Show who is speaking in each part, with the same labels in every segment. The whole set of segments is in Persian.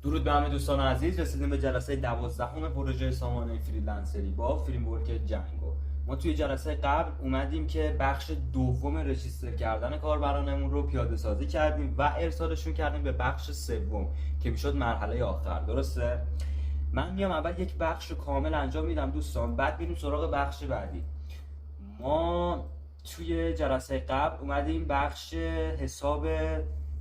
Speaker 1: درود به همه دوستان عزیز. رسیدیم به جلسه 12 پروژه سامانه فریلنسری با فریمورک جنگو. ما توی جلسه قبل اومدیم که بخش دوم رجیستر کردن کاربرانمون رو پیاده سازی کردیم و ارسالشون کردیم به بخش سوم که میشد مرحله آخر. درسته؟ من میام اول یک بخش رو کامل انجام میدم دوستان، بعد میریم سراغ بخش بعدی. ما توی جلسه قبل اومدیم بخش حساب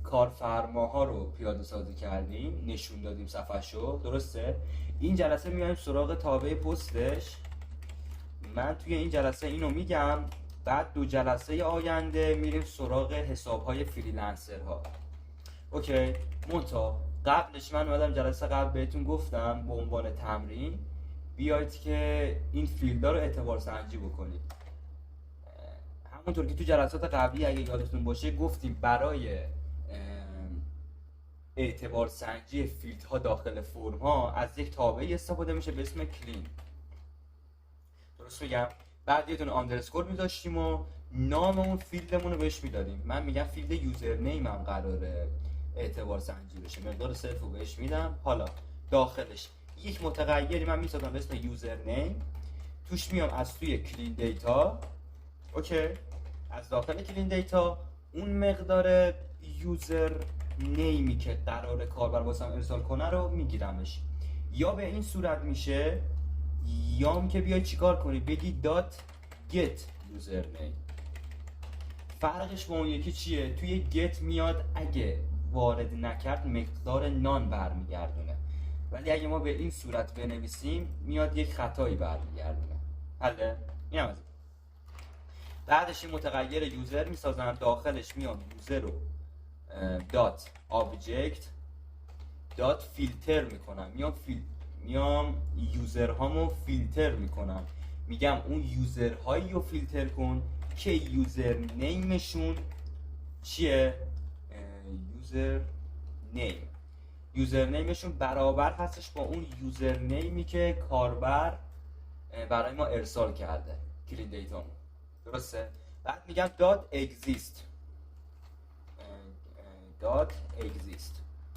Speaker 1: کارفرماها رو پیاده سازی کردیم، نشون دادیم صفحه‌شو. درسته؟ این جلسه میایم سراغ تابع پستش. من توی این جلسه اینو میگم، بعد دو جلسه آینده میریم سراغ حساب‌های فریلنسرها. اوکی؟ منتها قبلش من اومدم جلسه قبل بهتون گفتم به عنوان تمرین بیاید که این فیلدها رو اعتبار سنجی بکنید. همونطور که تو جلسات قبلی اگه یادتون باشه گفتیم برای اعتبار سنجی فیلدها داخل فرم ها از یک تابعی استفاده میشه به اسم کلین. درست میگم؟ بعد یه دونه آندرسکور میذاشتیم و نام اون فیلدمون رو بهش میدادیم. من میگم فیلد یوزر نیم هم قراره اعتبار سنجی بشه، مقدار صرف رو بهش میدم. حالا داخلش یک متغیری من میسازم به اسم یوزر نیم، توش میام از توی کلین دیتا، اوکی، از داخل کلین دیتا اون مقدار یوزر نیمی که قرار کاربر واسم ارسال کنه رو میگیرمش. یا به این صورت میشه، یا هم که بیای چیکار کنی بگی دات get user name. فرقش با اون یکی چیه؟ توی get میاد اگه وارد نکرد مقدار نان برمیگردونه، ولی اگه ما به این صورت بنویسیم میاد یک خطایی برمیگردونه. حله؟ این هم از این. بعدش این متغیر یوزر میسازم، داخلش میام یوزر رو دات آبجکت دات فیلتر میکنم، میام یوزر هامو فیلتر میکنم، میگم اون یوزر هایی رو فیلتر کن که یوزر نیمشون چیه؟ یوزر نیمشون برابر هستش با اون یوزر نیمی که کاربر برای ما ارسال کرده کلین دیتامون. درسته؟ بعد میگم دات اگزیست.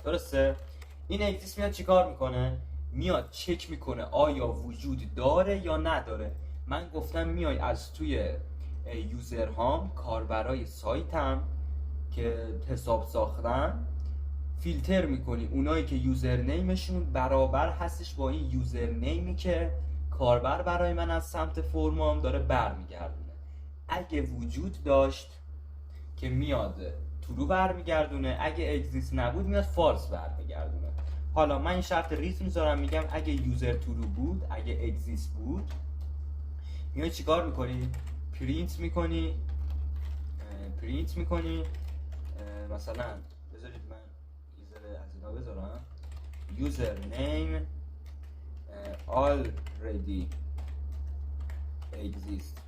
Speaker 1: درسته؟ این اگزیست میاد چیکار میکنه؟ میاد چک میکنه آیا وجود داره یا نداره. من گفتم میای از توی یوزر هام، کاربرای سایتم که حساب ساختن، فیلتر میکنی اونایی که یوزر نیمشون برابر هستش با این یوزر نیمی که کاربر برای من از سمت فرمام داره برمیگردونه. اگه وجود داشت که میاد ترو برمیگردونه، اگه اگزیست نبود میاد فالس برمیگردونه. حالا من این شرط ریز میذارم، میگم اگه یوزر ترو بود، اگه اگزیست بود، میای چیکار میکنی؟ پرینت میکنی مثلا بذارید من یوزر از اینا بذارم یوزر نیم already exist.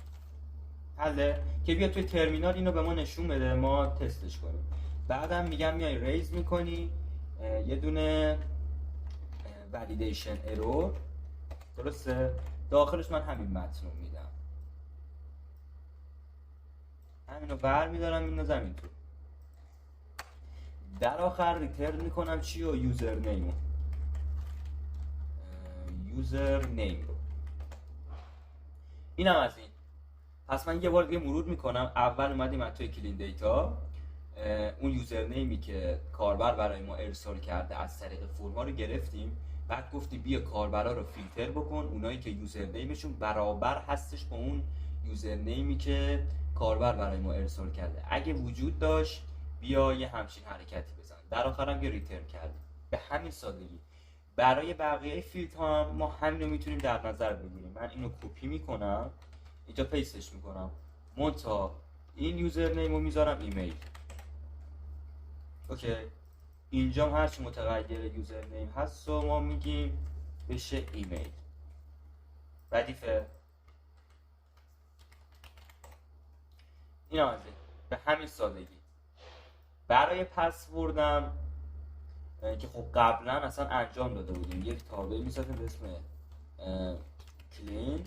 Speaker 1: حله که بیا توی ترمینال اینو به ما نشون بده ما تستش کنیم. بعدم میگم میای ریز میکنی یه دونه ولیدیشن ارور. درسته؟ داخلش من همین متن رو میدم، همینو بر میدارم میندازم این تو. در آخر ریترن میکنم چی رو؟ یوزر نیم رو. اینم از این. پس من یه بار دیگه مرور میکنم. اول اومدیم از توی کلین دیتا اون یوزر نیمی که کاربر برای ما ارسال کرده از طریق فرما رو گرفتیم، بعد گفتی بیا کاربرا رو فیلتر بکن اونایی که یوزر نیمشون برابر هستش با اون یوزر نیمی که کاربر برای ما ارسال کرده. اگه وجود داشت بیا یه همچین حرکتی بزن. در آخرم یه ریترن کردیم. به همین سادگی. برای بقیه فیلد ها هم ما همین رو میتونیم در نظر بگیریم. من اینو کپی میکنم اینجا پیستش میکنم، منتها این یوزر نیم رو میذارم ایمیل. اوکی، اینجا هم هرچی متغیر یوزر نیم هست و ما میگیم بشه ایمیل. ردیفه؟ این هم به همین سادگی. برای پسوردم که خب قبلا اصلا انجام داده بودیم، یک تابعی میسازیم به اسم کلین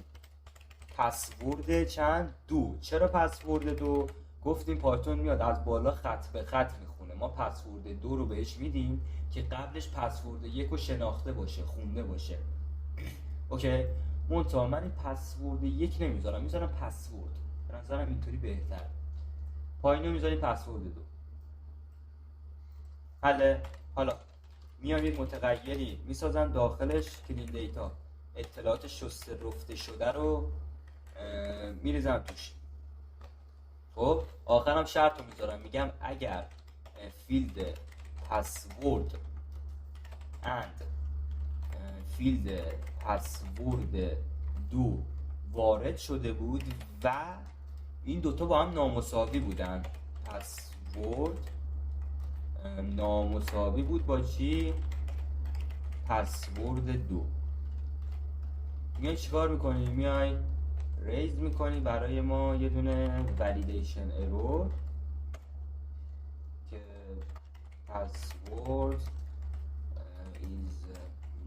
Speaker 1: پسورد چند؟ 2. چرا پسورد 2؟ گفتیم پایتون میاد از بالا خط به خط میخونه، ما پسورد 2 رو بهش میدیم که قبلش پسورد 1 رو شناخته باشه، خونده باشه. اوکی. منتها من این پسورد 1 نمیذارم، میذارم پسورد. به نظرم اینطوری بهتر. پایینو میذاریم پسورد 2. حالا میام یک متغیری میسازم داخلش کلین دیتا، اطلاعات شسته رفته شده رو میریزم توش. خب آخرم شرط رو میذارم، میگم اگر فیلد پسورد اند فیلد پسورد 2 وارد شده بود و این دوتا با هم نامساوی بودن، پسورد نامساوی بود با چی؟ پسورد 2. میای چیکار میکنی؟ میای ریز میکنی برای ما یه دونه ولیدیشن ارور که password is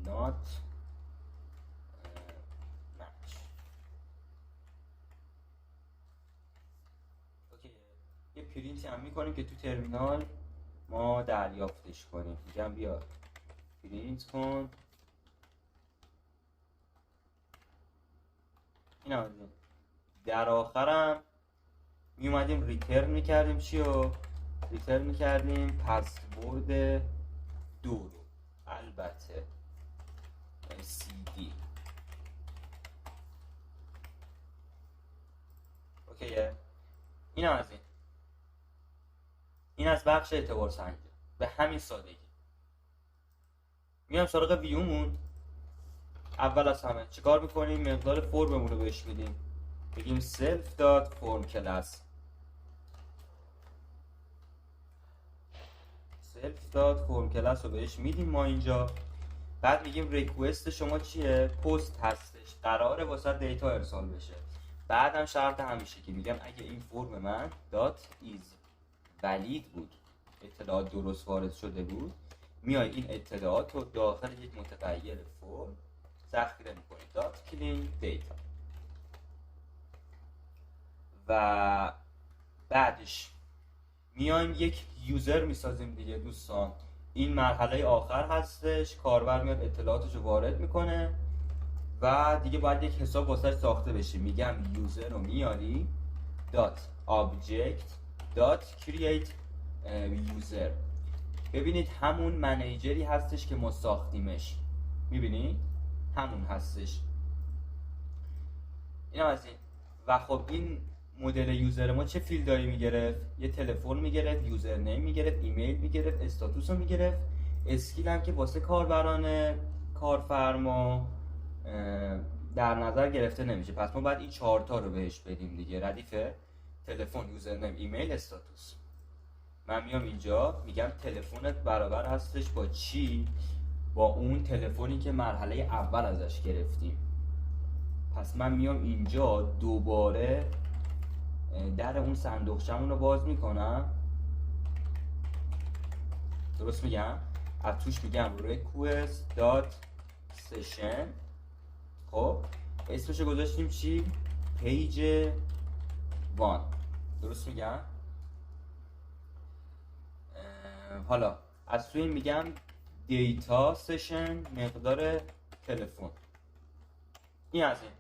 Speaker 1: not match. اوکی. یه پرینتی هم میکنیم که تو ترمینال ما دریافتش کنیم. میگم بیا پرینت کن این هم در آخرم میومدیم ریترن میکردیم چی رو؟ ریترن میکردیم پسورد 2 رو، البته CD. اوکیه. این هم از این از بخش اعتبار سنجی. به همین سادگی. میام سراغ ویومون. اول از همه چیکار میکنیم؟ مقدار فرممون رو بهش میدیم. بگیم self dot form class self dot form class رو بهش میدیم ما اینجا. بعد میگیم ریکوست شما چیه؟ پست هستش، قراره واسه دیتا ارسال بشه. بعدم شرط همیشه که میگم اگه این فرم من دات ایز ولید بود، اطلاعات درست وارد شده بود، میای این اطلاعات رو داخل یک متغیر فرم ذخیره میکنی، دات کلین دیتا. و بعدش میایم یک یوزر میسازیم دیگه دوستان. این مرحله آخر هستش، کاربر میاد اطلاعاتش رو وارد میکنه و دیگه باید یک حساب واسش ساخته بشه. میگم یوزر رو میاری دات آبجکت دات کرییت یوزر. ببینید همون منیجری هستش که ما ساختیمش، میبینید همون هستش. این هم از این. و خب این مدل یوزر ما چه فیلدایی میگرفت؟ یه تلفن میگرفت، یوزر نیم میگرفت، ایمیل میگرفت، استاتوس رو میگرفت، اسکیل هم که واسه کاربران کارفرما در نظر گرفته نمیشه. پس ما باید این 4 تا رو بهش بدیم دیگه، ردیف تلفن، یوزر نیم، ایمیل، استاتوس. من میام اینجا میگم تلفنت برابر هستش با چی؟ با اون تلفنی که مرحله اول ازش گرفتیم. پس من میام اینجا دوباره در اون صندوقچمون رو باز میکنم، درست میگم؟ از توش میگم request.session. خب اسمشو گذاشتیم چی؟ page 1. درست میگم؟ حالا از توی میگم دیتا سشن مقدار تلفن. این از این.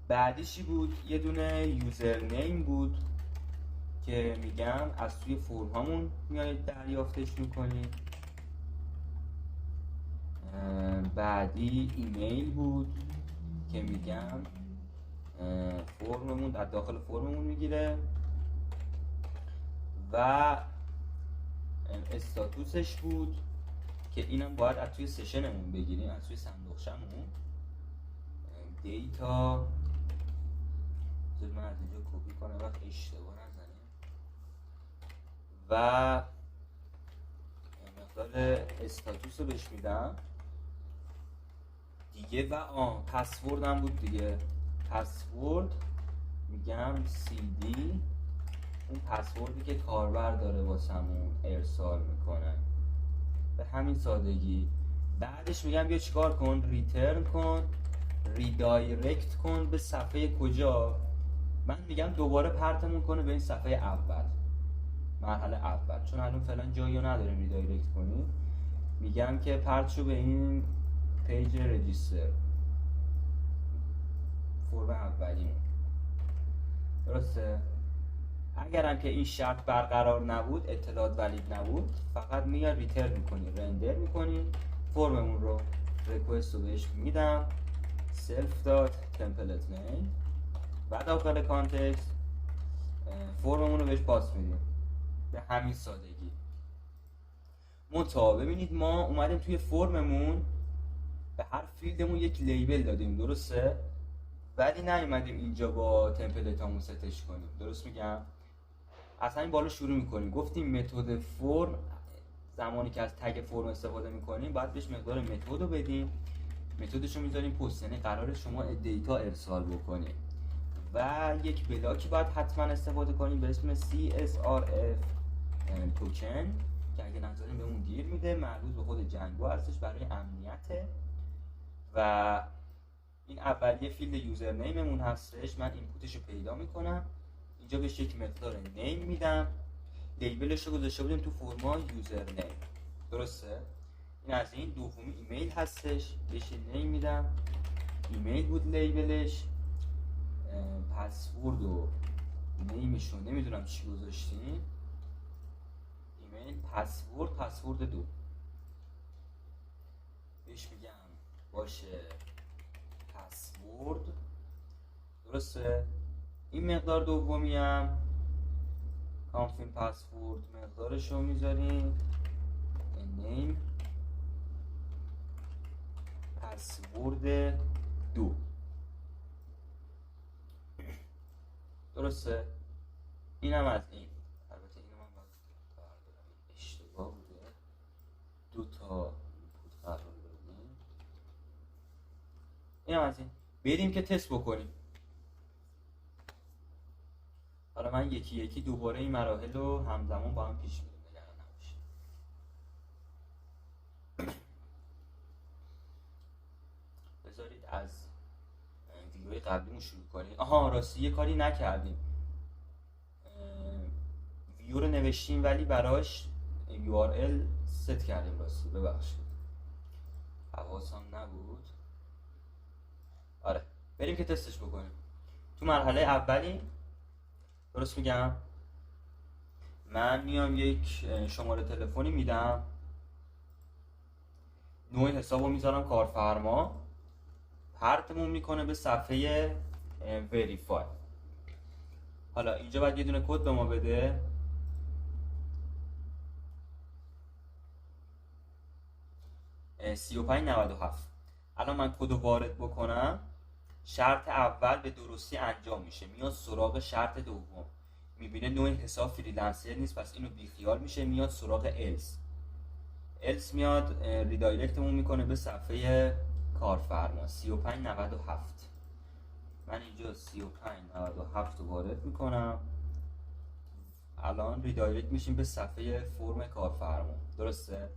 Speaker 1: بعدیشی بود یه دونه یوزر نیم بود که میگم از توی فرم هامون میایید دریافتش میکنید. بعدی ایمیل بود که میگم فرممون از داخل فرممون میگیره و استاتوسش بود که اینم باید از توی سشنمون بگیریم، از توی صندوقچمون. دیتا من از اینجا کپی کنم وقت اشتباه نزنیم و مقدار استاتوس رو بهش میدم دیگه. و پسورد هم بود دیگه، پسورد میگم CD، اون پسوردی که کاربر داره واسمون ارسال میکنه. به همین سادگی. بعدش میگم بیا چیکار کن؟ ریترن کن، ریدایرکت کن به صفحه کجا؟ من میگم دوباره پرتمون کنه به این صفحه اول، مرحله اول، چون الان فعلا جایی نداریم ریدایرکت کنیم. میگم که پرت شو به این پیج رجیستر، فرم اولیمون. درسته؟ اگرم که این شرط برقرار نبود، اطلاعات ولید نبود، فقط میاد ریترن میکنی، رندر میکنی فرممون رو. ریکوست رو بهش میدم self dot template name و داخل کانتکست فرممون رو بهش پاس میدیم. به همین سادگی. منتها ببینید ما اومدیم توی فرممون به هر فیلدمون یک لیبل دادیم، درسته؟ ولی نیومدیم اینجا با تمپلیت همون ستش کنیم. درست میگم؟ از همین بالا شروع میکنیم. گفتیم متد فرم، زمانی که از تگ فرم استفاده میکنیم باید بهش مقدار متد رو بدیم. متدش رو میذاریم پست، یعنی قراره شما دیتا ارسال بکنیم و یک بلاکی باید حتما استفاده کنیم به اسم CSRF توکن که اگه نذاریم به اون گیر میده، مربوط به خود جنگو هستش، برای امنیته. و این اولیه فیلد یوزر نیممون هستش. من اینپوتش رو پیدا میکنم، اینجا بهش یک مقدار نیم میدم. لیبلش رو گذاشته بودیم تو فرما یوزر نیم، درسته؟ این از این. دومی ایمیل هستش، بهش نیم میدم، ایمیل بود لیبلش. پسورد و نیمش رو نمیدونم چی گذاشتیم. ایمیل پسورد 2 بهش میگم باشه پسورد، درسته؟ این مقدار دومی هم کانفیم پسورد مقدارش رو میذاریم نیم پسورد 2، درسته؟ این هم از این. البته اینو من باید بردارم، اشتباه بوده، 2 تا اینپوت قرار بدیم. این هم از این. بریم که تست بکنیم. حالا من یکی یکی دوباره این مراحل رو همزمان با هم پیش میدیم، نگران نباشید. بذارید از ویدیوی قبلیمون شروع کنیم. آها راستی یه کاری نکردیم، ویو رو نوشتیم ولی براش URL ست کردیم. راستی ببخشید، حواسم نبود. آره بریم که تستش بکنیم. تو مرحله اولی، درست میگم، من میام یک شماره تلفنی میدم، نوع حسابو میذارم کارفرما، پرتمون میکنه به صفحه وریفای. حالا اینجا باید یه دونه کد به ما بده. اه 3597. الان من کد رو وارد بکنم، شرط اول به درستی انجام میشه، میاد سراغ شرط دوم، میبینه نوع حساب فریلنسر نیست، پس اینو بیخیال میشه، میاد سراغ الس میاد ریدایرکتمون میکنه به صفحه کارفرما 3597. من اینجا 3597 رو وارد میکنم، الان ریدایرکت میشیم به صفحه فرم کارفرما، درسته؟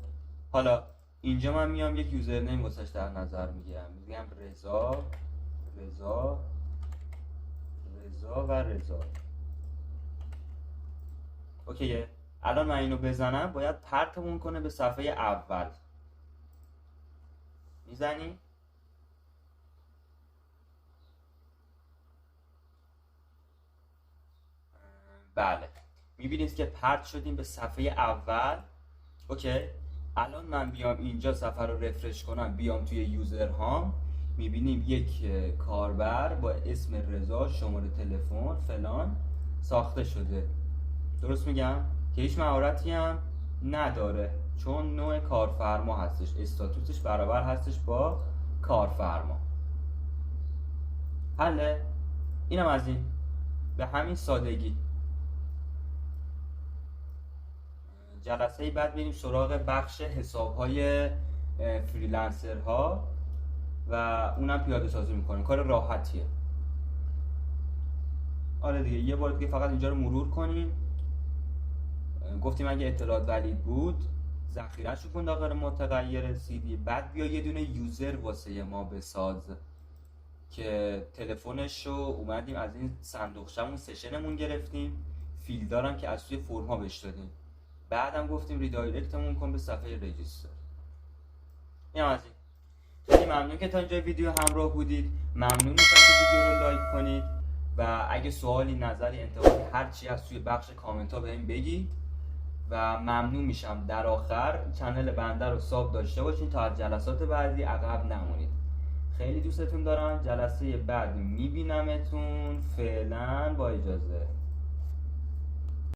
Speaker 1: حالا اینجا من میام یک یوزر نیم واسش در نظر میگیرم، میگم رضا و رضا. اوکیه. الان من اینو بزنم باید پرتمون کنه به صفحه اول. میزنی؟ بله میبینید که پرت شدیم به صفحه اول. اوکی. الان من بیام اینجا صفحه رو رفرش کنم، بیام توی یوزر هام، میبینیم یک کاربر با اسم رضا، شماره تلفن فلان ساخته شده. درست میگم؟ که هیچ مهارتی هم نداره، چون نوع کارفرما هستش، استاتوسش برابر هستش با کارفرما. حله؟ اینم از این. به همین سادگی. جلسه بعد بریم سراغ بخش حساب‌های فریلنسرها و اونم پیاده سازی میکنیم. کار راحتیه. آره دیگه یه بار دیگه فقط اینجا رو مرور کنیم. گفتیم اگه اطلاعات ولید بود ذخیره‌شو کن داخل متغیر CD، بعد بیا یه دونه یوزر واسه ما بساز که تلفنش رو اومدیم از این صندوقچمون سشنمون گرفتیم، فیلدارم که از توی فرما بهش دادیم، بعدم گفتیم ریدایرکتمون کن به صفحه رجیستر. این از این. خیلی ممنون که تا اینجا ویدیو همراه بودید. ممنون میشم که ویدیو رو لایک کنید و اگه سوالی، نظری، انتقادی هر چی از توی بخش کامنت ها بهم بگید و ممنون میشم در آخر کانال بنده رو ساب داشته باشین تا از جلسات بعدی عقب نمونید. خیلی دوستتون دارم. جلسه بعد میبینمتون. فعلا با اجازه.